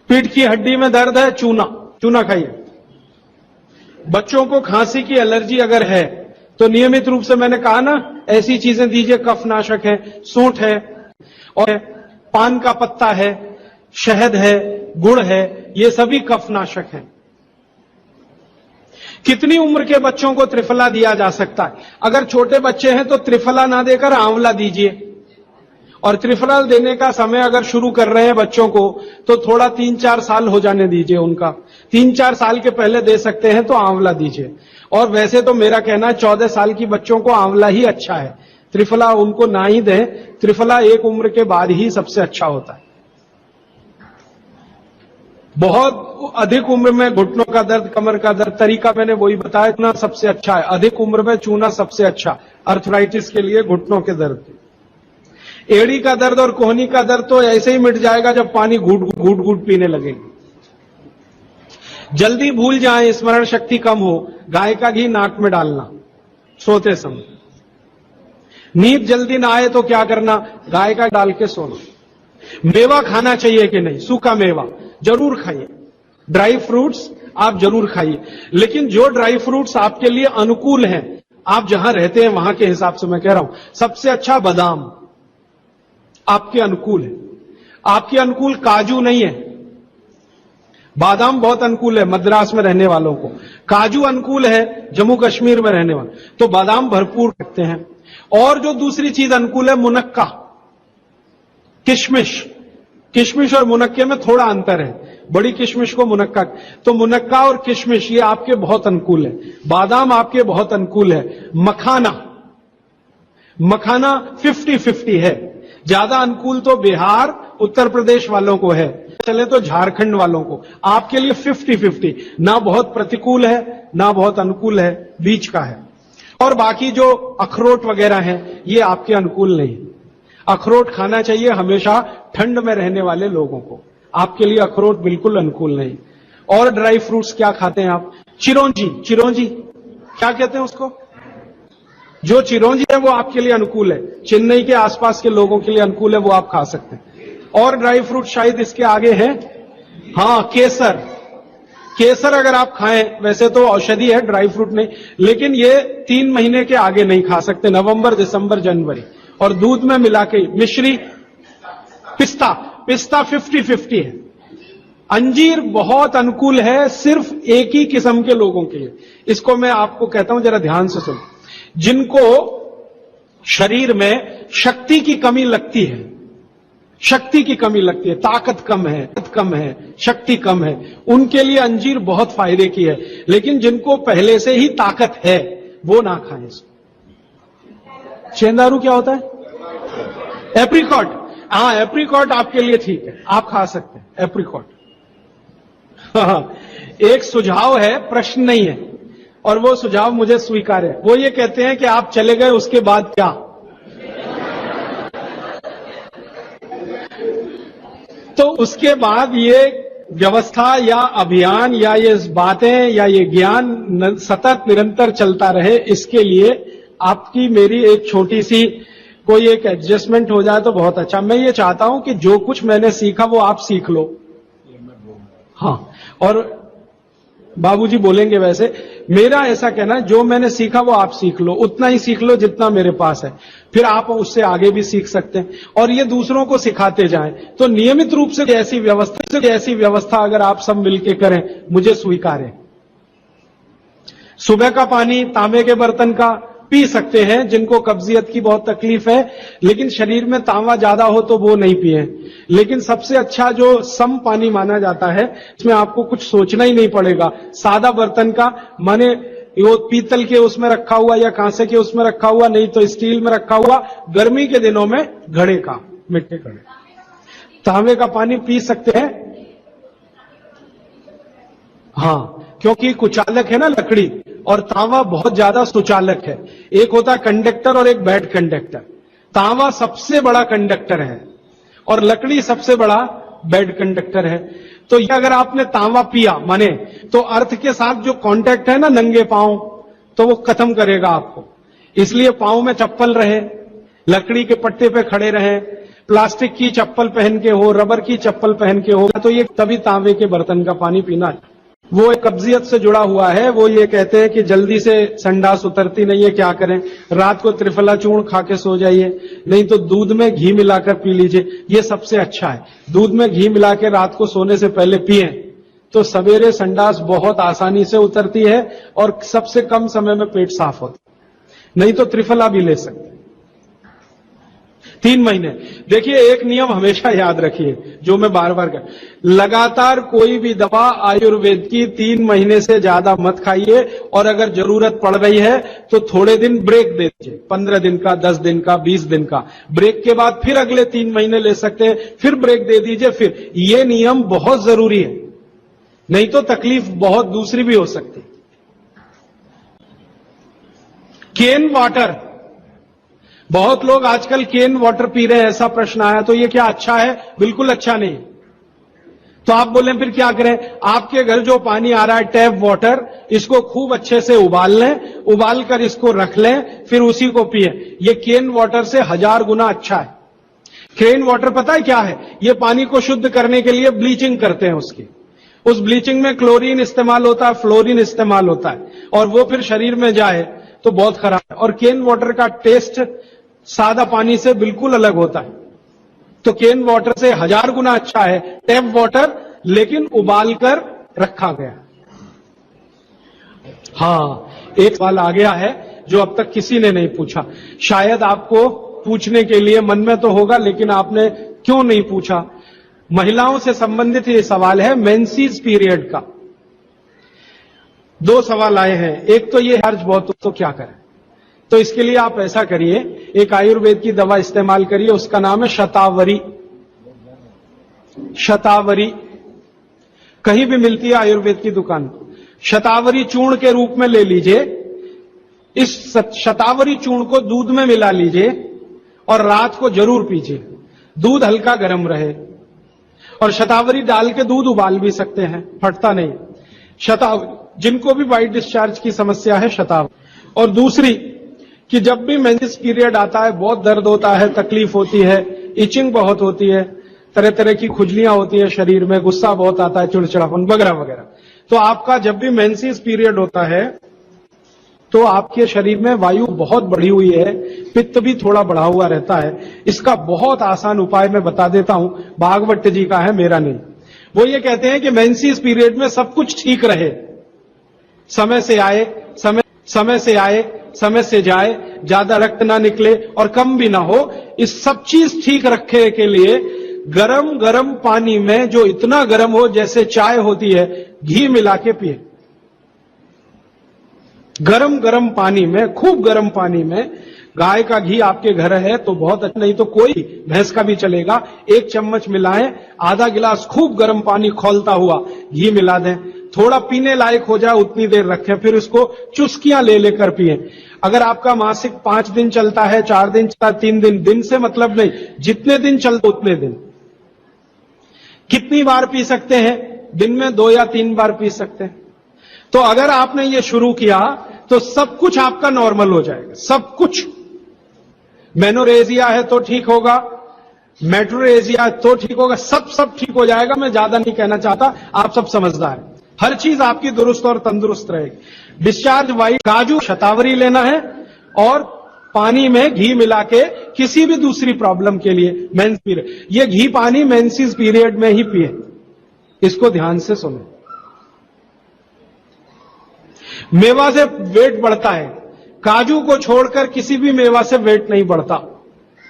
पीठ की हड्डी में दर्द है, चूना खाइए। बच्चों को खांसी की एलर्जी अगर है तो नियमित रूप से मैंने कहा ना, ऐसी चीजें दीजिए, कफनाशक है, सूंठ है, और पान का पत्ता है, शहद है, गुड़ है, ये सभी कफनाशक हैं। कितनी उम्र के बच्चों को त्रिफला दिया जा सकता है? अगर छोटे बच्चे हैं तो त्रिफला ना देकर आंवला दीजिए, और त्रिफला देने का समय अगर शुरू कर रहे हैं बच्चों को तो थोड़ा 3-4 साल हो जाने दीजिए उनका। 3-4 साल के पहले दे सकते हैं तो आंवला दीजिए। और वैसे तो मेरा कहना है 14 साल की बच्चों को आंवला ही अच्छा है, त्रिफला उनको ना ही दें। त्रिफला एक उम्र के बाद ही सबसे अच्छा होता है। बहुत अधिक उम्र में घुटनों का दर्द, कमर का दर्द, तरीका मैंने वही बताया, चूना सबसे अच्छा है। अधिक उम्र में चूना सबसे अच्छा, अर्थराइटिस के लिए, घुटनों के दर्द। एड़ी का दर्द और कोहनी का दर्द तो ऐसे ही मिट जाएगा जब पानी घूट घूट पीने लगेंगे। जल्दी भूल जाएं, स्मरण शक्ति कम हो, गाय का घी नाक में डालना सोते समय। नींद जल्दी ना आए तो क्या करना? गाय का डाल के सोना। मेवा खाना चाहिए कि नहीं? सूखा मेवा जरूर खाइए, ड्राई फ्रूट्स आप जरूर खाइए, लेकिन जो ड्राई फ्रूट्स आपके लिए अनुकूल हैं, आप जहां रहते हैं वहां के हिसाब से मैं कह रहा हूं, सबसे अच्छा बादाम आपके अनुकूल है। आपके अनुकूल काजू नहीं है। बादाम बहुत अनुकूल है मद्रास में रहने वालों को, काजू अनुकूल है जम्मू कश्मीर में रहने वाले, तो बादाम भरपूर रखते हैं। और जो दूसरी चीज अनुकूल है, मुनक्का, किशमिश और मुनक्के में थोड़ा अंतर है। बड़ी किशमिश को मुनक्का, तो मुनक्का और किशमिश ये आपके बहुत अनुकूल है। बादाम आपके बहुत अनुकूल है। मखाना 50-50 है। ज्यादा अनुकूल तो बिहार, उत्तर प्रदेश वालों को है, चले तो झारखंड वालों को। आपके लिए 50-50, ना बहुत प्रतिकूल है ना बहुत अनुकूल है, बीच का है। और बाकी जो अखरोट वगैरह हैं ये आपके अनुकूल नहीं। अखरोट खाना चाहिए हमेशा ठंड में रहने वाले लोगों को, आपके लिए अखरोट बिल्कुल अनुकूल नहीं। और ड्राई फ्रूट्स क्या खाते हैं आप? चिरौंजी क्या कहते हैं उसको? जो चिरौंजी है वो आपके लिए अनुकूल है, चेन्नई के आसपास के लोगों के लिए अनुकूल है, वो आप खा सकते हैं। और ड्राई फ्रूट शायद इसके आगे है, हां, केसर अगर आप खाएं, वैसे तो औषधि है, ड्राई फ्रूट नहीं, लेकिन ये 3 महीने के आगे नहीं खा सकते, नवंबर, दिसंबर, जनवरी। और दूध में मिला के मिश्री, पिस्ता 50-50 है। अंजीर बहुत अनुकूल है सिर्फ एक ही किस्म के लोगों के लिए। इसको मैं आपको कहता हूं, जरा ध्यान से सुनो। जिनको शरीर में शक्ति की कमी लगती है, ताकत कम है, शक्ति कम है, उनके लिए अंजीर बहुत फायदे की है। लेकिन जिनको पहले से ही ताकत है वो ना खाएं इसको। चेंदारू क्या होता है? एप्रिकॉट, हाँ, एप्रिकॉट आपके लिए ठीक है, आप खा सकते हैं एप्रिकॉट। एक सुझाव है, प्रश्न नहीं है, और वो सुझाव मुझे स्वीकार है। वो ये कहते हैं कि आप चले गए उसके बाद क्या? तो उसके बाद ये व्यवस्था या अभियान या ये बातें या ये ज्ञान सतत निरंतर चलता रहे, इसके लिए आपकी मेरी एक छोटी सी कोई एक एडजस्टमेंट हो जाए तो बहुत अच्छा। मैं ये चाहता हूं कि जो कुछ मैंने सीखा वो आप सीख लो। हाँ, और बाबूजी बोलेंगे वैसे, मेरा ऐसा कहना है जो मैंने सीखा वो आप सीख लो, उतना ही सीख लो जितना मेरे पास है, फिर आप उससे आगे भी सीख सकते हैं और ये दूसरों को सिखाते जाएं। तो नियमित रूप से ऐसी व्यवस्था अगर आप सब मिलकर करें, मुझे स्वीकार है। सुबह का पानी तांबे के बर्तन का पी सकते हैं जिनको कब्जियत की बहुत तकलीफ है, लेकिन शरीर में तांबा ज्यादा हो तो वो नहीं पिए। लेकिन सबसे अच्छा जो सम पानी माना जाता है, इसमें आपको कुछ सोचना ही नहीं पड़ेगा। सादा बर्तन का, माने वो पीतल के उसमें रखा हुआ या कांसे के उसमें रखा हुआ, नहीं तो स्टील में रखा हुआ, गर्मी के दिनों में घड़े का, मिट्टी घड़े, तांबे का पानी पी सकते हैं। हाँ, क्योंकि कुचालक है ना लकड़ी, और तांबा बहुत ज्यादा सुचालक है। एक होता है कंडक्टर और एक बैड कंडक्टर। तांबा सबसे बड़ा कंडक्टर है और लकड़ी सबसे बड़ा बैड कंडक्टर है। तो ये अगर आपने तांबा पिया माने, तो अर्थ के साथ जो कांटेक्ट है ना नंगे पांव, तो वो खत्म करेगा आपको। इसलिए पांव में चप्पल रहे, लकड़ी के पट्टे पे खड़े रहे, प्लास्टिक की चप्पल पहन के हो, रबर की चप्पल पहन के हो, तो ये तभी तांबे के बर्तन का पानी पीना है। वो एक कब्जियत से जुड़ा हुआ है। वो ये कहते हैं कि जल्दी से संडास उतरती नहीं है, क्या करें? रात को त्रिफला चूर्ण खा के सो जाइए, नहीं तो दूध में घी मिलाकर पी लीजिए, ये सबसे अच्छा है। दूध में घी मिला के रात को सोने से पहले पिए तो सवेरे संडास बहुत आसानी से उतरती है और सबसे कम समय में पेट साफ होता है। नहीं तो त्रिफला भी ले सकते 3 महीने। देखिए, एक नियम हमेशा याद रखिए, जो मैं बार बार कर, लगातार कोई भी दवा आयुर्वेद की 3 महीने से ज्यादा मत खाइए, और अगर जरूरत पड़ रही है तो थोड़े दिन ब्रेक दे दीजिए, 15 दिन का, 10 दिन का, 20 दिन का ब्रेक के बाद फिर अगले 3 महीने ले सकते हैं, फिर ब्रेक दे दीजिए। फिर ये नियम बहुत जरूरी है, नहीं तो तकलीफ बहुत दूसरी भी हो सकती। केन वाटर, बहुत लोग आजकल केन वाटर पी रहे हैं, ऐसा प्रश्न आया, तो ये क्या अच्छा है? बिल्कुल अच्छा नहीं। तो आप बोले फिर क्या करें? आपके घर जो पानी आ रहा है टैप वाटर, इसको खूब अच्छे से उबाल लें, उबाल कर इसको रख लें, फिर उसी को पिए। ये केन वाटर से 1000 गुना अच्छा है। केन वाटर पता है क्या है? ये पानी को शुद्ध करने के लिए ब्लीचिंग करते हैं उसकी। उस ब्लीचिंग में क्लोरीन इस्तेमाल होता है, फ्लोरीन इस्तेमाल होता है, और वो फिर शरीर में जाए तो बहुत खराब है। और केन वाटर का टेस्ट सादा पानी से बिल्कुल अलग होता है। तो केन वाटर से 1000 गुना अच्छा है टैप वाटर, लेकिन उबाल कर रखा गया। हां, एक सवाल आ गया है जो अब तक किसी ने नहीं पूछा, शायद आपको पूछने के लिए मन में तो होगा, लेकिन आपने क्यों नहीं पूछा? महिलाओं से संबंधित ये सवाल है, मेंसेस पीरियड का। 2 सवाल आए हैं। एक तो ये हर्ज बहुत, तो क्या करें? तो इसके लिए आप ऐसा करिए, एक आयुर्वेद की दवा इस्तेमाल करिए, उसका नाम है शतावरी। शतावरी कहीं भी मिलती है आयुर्वेद की दुकान। शतावरी चूर्ण के रूप में ले लीजिए। इस शतावरी चूर्ण को दूध में मिला लीजिए और रात को जरूर पीजिए। दूध हल्का गर्म रहे, और शतावरी डाल के दूध उबाल भी सकते हैं, फटता नहीं। शतावरी, जिनको भी वाइट डिस्चार्ज की समस्या है, शतावरी। और दूसरी कि जब भी मेंसेस पीरियड आता है बहुत दर्द होता है, तकलीफ होती है, इचिंग बहुत होती है, तरह तरह की खुजलियां होती है शरीर में, गुस्सा बहुत आता है, चिड़चिड़ापन वगैरह वगैरह। तो आपका जब भी मेंसेस पीरियड होता है तो आपके शरीर में वायु बहुत बढ़ी हुई है, पित्त भी थोड़ा बढ़ा हुआ रहता है। इसका बहुत आसान उपाय मैं बता देता हूं, भागवत जी का है, मेरा नहीं। वो ये कहते हैं कि मेंसेस पीरियड में सब कुछ ठीक रहे, समय से आए, समय से जाए, ज्यादा रक्त ना निकले और कम भी ना हो, इस सब चीज ठीक रखने के लिए गरम गरम पानी में, जो इतना गरम हो जैसे चाय होती है, घी मिला के पिए। गरम गरम पानी में, खूब गरम पानी में, गाय का घी आपके घर है तो बहुत अच्छा, नहीं तो कोई भैंस का भी चलेगा, 1 चम्मच मिलाएं, आधा गिलास खूब गरम पानी खौलता हुआ घी मिला दें, थोड़ा पीने लायक हो जाए उतनी देर रखें, फिर उसको चुस्कियां ले लेकर पिए। अगर आपका मासिक 5 दिन चलता है, 4 दिन चलता है, 3 दिन, दिन से मतलब नहीं, जितने दिन चलते उतने दिन। कितनी बार पी सकते हैं? दिन में 2 या 3 बार पी सकते हैं। तो अगर आपने ये शुरू किया तो सब कुछ आपका नॉर्मल हो जाएगा, सब कुछ। मेनोरेजिया है तो ठीक होगा, मेट्रोरेजिया तो ठीक होगा, सब ठीक हो जाएगा। मैं ज्यादा नहीं कहना चाहता, आप सब समझदार हैं। हर चीज आपकी दुरुस्त और तंदुरुस्त रहेगी। डिस्चार्ज वाइट, काजू, शतावरी लेना है और पानी में घी मिला के, किसी भी दूसरी प्रॉब्लम के लिए, मेंस पीरियड, ये घी पानी मेंसेस पीरियड में ही पिए। इसको ध्यान से सुनो। मेवा से वेट बढ़ता है, काजू को छोड़कर किसी भी मेवा से वेट नहीं बढ़ता,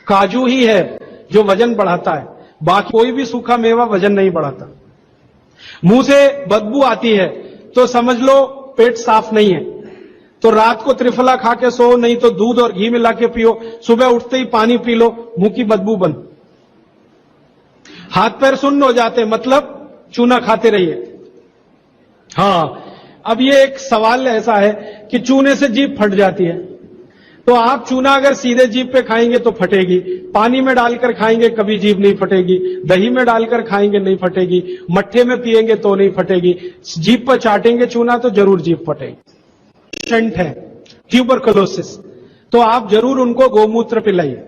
काजू ही है जो वजन बढ़ाता है, बाकी कोई भी सूखा मेवा वजन नहीं बढ़ाता। मुंह से बदबू आती है तो समझ लो पेट साफ नहीं है, तो रात को त्रिफला खा के सो, नहीं तो दूध और घी मिला के पियो, सुबह उठते ही पानी पी लो, मुंह की बदबू बंद। हाथ पैर सुन्न हो जाते, मतलब चूना खाते रहिए। हां, अब ये एक सवाल ऐसा है कि चूने से जीभ फट जाती है, तो आप चूना अगर सीधे जीभ पे खाएंगे तो फटेगी, पानी में डालकर खाएंगे कभी जीभ नहीं फटेगी, दही में डालकर खाएंगे नहीं फटेगी, मट्ठे में पिएंगे तो नहीं फटेगी, जीभ पर चाटेंगे चूना तो जरूर जीभ फटेगी। पेशेंट है ट्यूबरकुलोसिस, तो आप जरूर उनको गोमूत्र पिलाइए।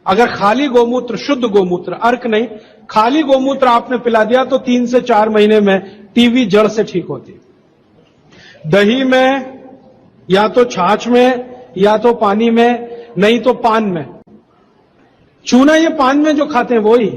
अगर खाली गोमूत्र, शुद्ध गोमूत्र, अर्क नहीं, खाली गोमूत्र आपने पिला दिया तो 3 से 4 महीने में टीबी जड़ से ठीक होती। दही में, या तो छाछ में, या तो पानी में, नहीं तो पान में। चूना ये पान में जो खाते हैं वो ही।